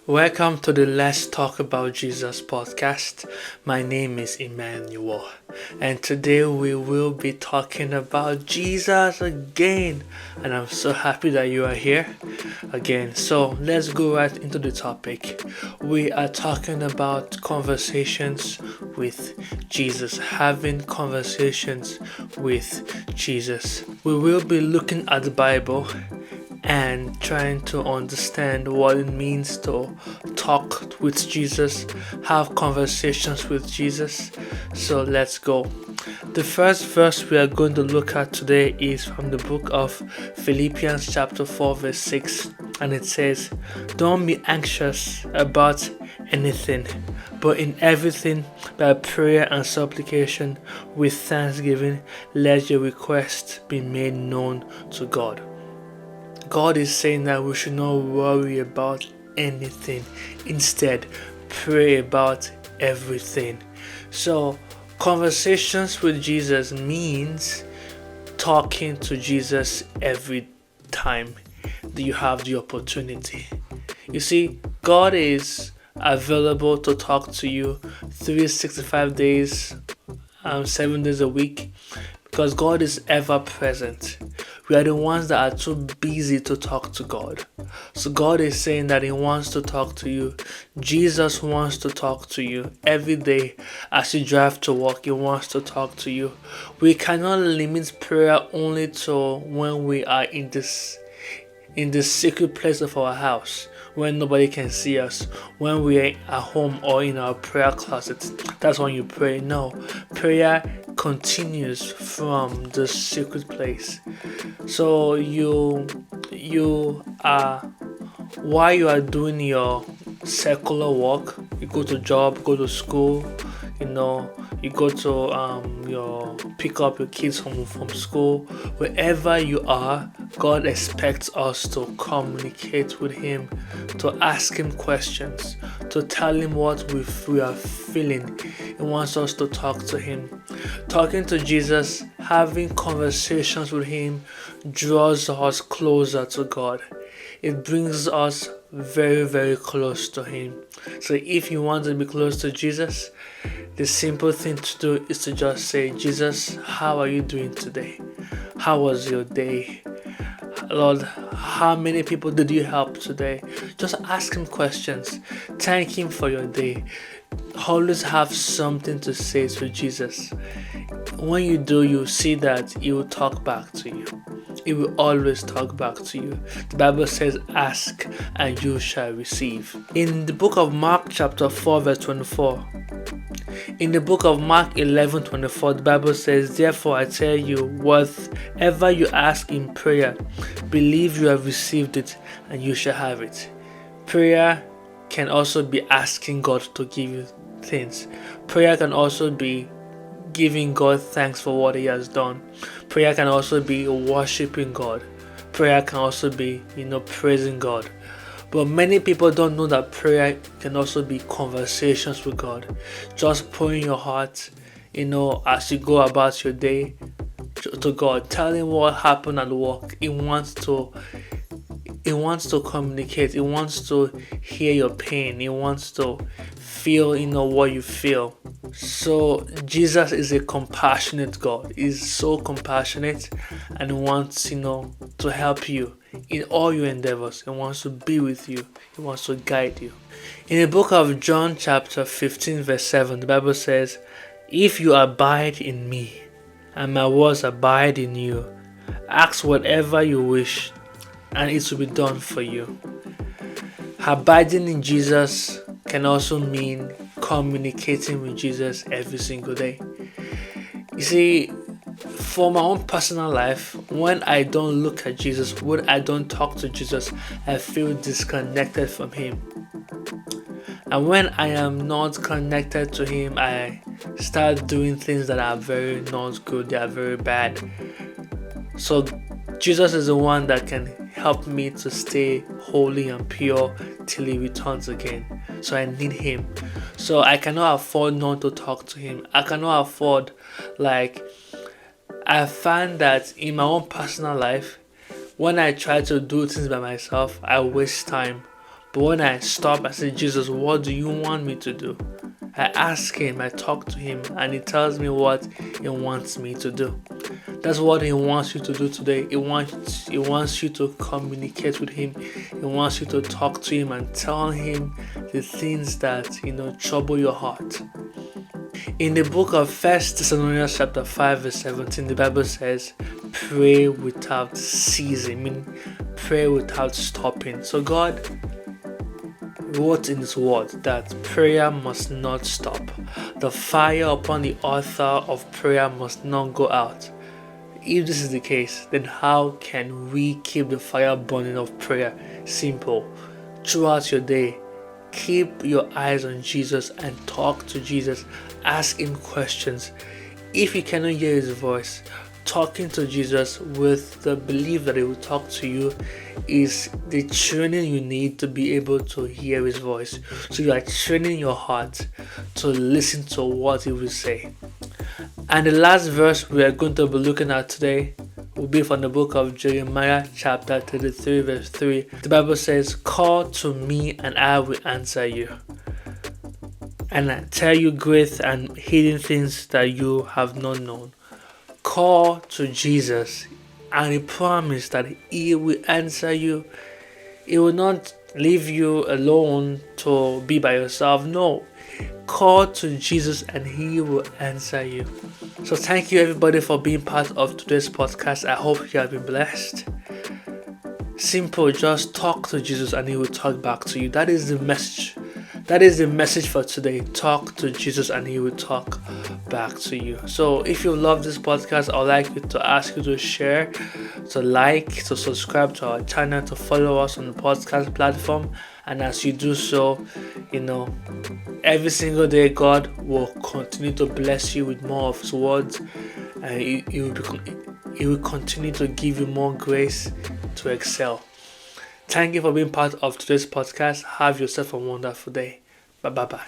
Welcome to the Let's Talk About Jesus podcast. My name is Emmanuel, and today we will be talking about Jesus again. And I'm so happy that you are here again. So let's go right into the topic. We are talking about conversations with Jesus, having conversations with Jesus. We will be looking at the Bible and trying to understand what it means to talk with Jesus, have conversations with Jesus. So let's go. The first verse we are going to look at today is from the book of Philippians chapter 4 verse 6, and it says, "Don't be anxious about anything, but in everything by prayer and supplication with thanksgiving let your requests be made known to God." God is saying that we should not worry about anything. Instead, pray about everything. So, conversations with Jesus means talking to Jesus every time that you have the opportunity. You see, God is available to talk to you 365 days, 7 days a week, because God is ever present. We are the ones that are too busy to talk to God. So God is saying that He wants to talk to you. Jesus wants to talk to you every day as you drive to work. He wants to talk to you. We cannot limit prayer only to when we are in the secret place of our house, when nobody can see us, when we are at home or in our prayer closet. That's when you pray. No, prayer continues from the secret place. So you are, while you are doing your secular work, you go to job, go to school, you go to your pick up your kids from school. Wherever you are, God expects us to communicate with Him, to ask Him questions, to tell Him what we are feeling. He wants us to talk to Him. Talking to Jesus, having conversations with Him draws us closer to God. It brings us very, very close to Him. So if you want to be close to Jesus, the simple thing to do is to just say, "Jesus, how are you doing today? How was your day? Lord, how many people did you help today?" Just ask Him questions. Thank Him for your day. Always have something to say to Jesus. When you do, you see that He will talk back to you. He will always talk back to you. The Bible says, "Ask and you shall receive." In the book of Mark chapter 4 verse 24, in the book of Mark 11:24, the Bible says, "Therefore I tell you, whatever you ask in prayer, believe you have received it and you shall have it." Prayer can also be asking God to give you things. Prayer can also be giving God thanks for what He has done. Prayer can also be worshiping God. Prayer can also be, praising God. But many people don't know that prayer can also be conversations with God. Just pouring your heart, as you go about your day to God. Tell Him what happened at work. He wants to communicate. He wants to hear your pain. He wants to feel, what you feel. So Jesus is a compassionate God. He's so compassionate, and He wants, to help you in all your endeavors. He wants to be with you. He wants to guide you. In the book of John chapter 15 verse 7, the Bible says, "If you abide in me, and my words abide in you, ask whatever you wish, and it will be done for you." Abiding in Jesus can also mean communicating with Jesus every single day. You see, for my own personal life, when I don't look at Jesus, when I don't talk to Jesus, I feel disconnected from Him. And when I am not connected to Him, I start doing things that are very not good, they are very bad. So Jesus is the one that can help me to stay holy and pure till He returns again. So I need Him. So I cannot afford not to talk to Him. I cannot afford, I find that in my own personal life, when I try to do things by myself, I waste time. But when I stop, I say, Jesus, what do you want me to do? I ask him, I talk to him, and he tells me what he wants me to do. That's what he wants you to do today. He wants you to communicate with him. He wants you to talk to him and tell him the things that trouble your heart. In the book of 1 Thessalonians chapter 5 verse 17, the Bible says, pray without ceasing, meaning pray without stopping. So God wrote in his word that prayer must not stop. The fire upon the altar of prayer must not go out. If this is the case, then how can we keep the fire burning of prayer? Simple. Throughout your day, keep your eyes on Jesus and talk to Jesus. Ask him questions. If you cannot hear his voice, talking to Jesus with the belief that he will talk to you is the training you need to be able to hear his voice. So you are training your heart to listen to what he will say. And the last verse we are going to be looking at today will be from the book of Jeremiah chapter 33 verse 3. The Bible says, call to me and I will answer you, and I tell you great and hidden things that you have not known. Call to Jesus, and he promised that he will answer you. He will not leave you alone to be by yourself. No, call to Jesus and he will answer you. So thank you everybody for being part of today's podcast. I hope you have been blessed. Simple, just talk to Jesus and he will talk back to you. That is the message. That is the message for today. Talk to Jesus and he will talk back to you. So if you love this podcast, I'd like to ask you to share, to like, to subscribe to our channel, to follow us on the podcast platform. And as you do so, every single day God will continue to bless you with more of his words, and he will continue to give you more grace to excel. Thank you for being part of today's podcast. Have yourself a wonderful day. Bye bye.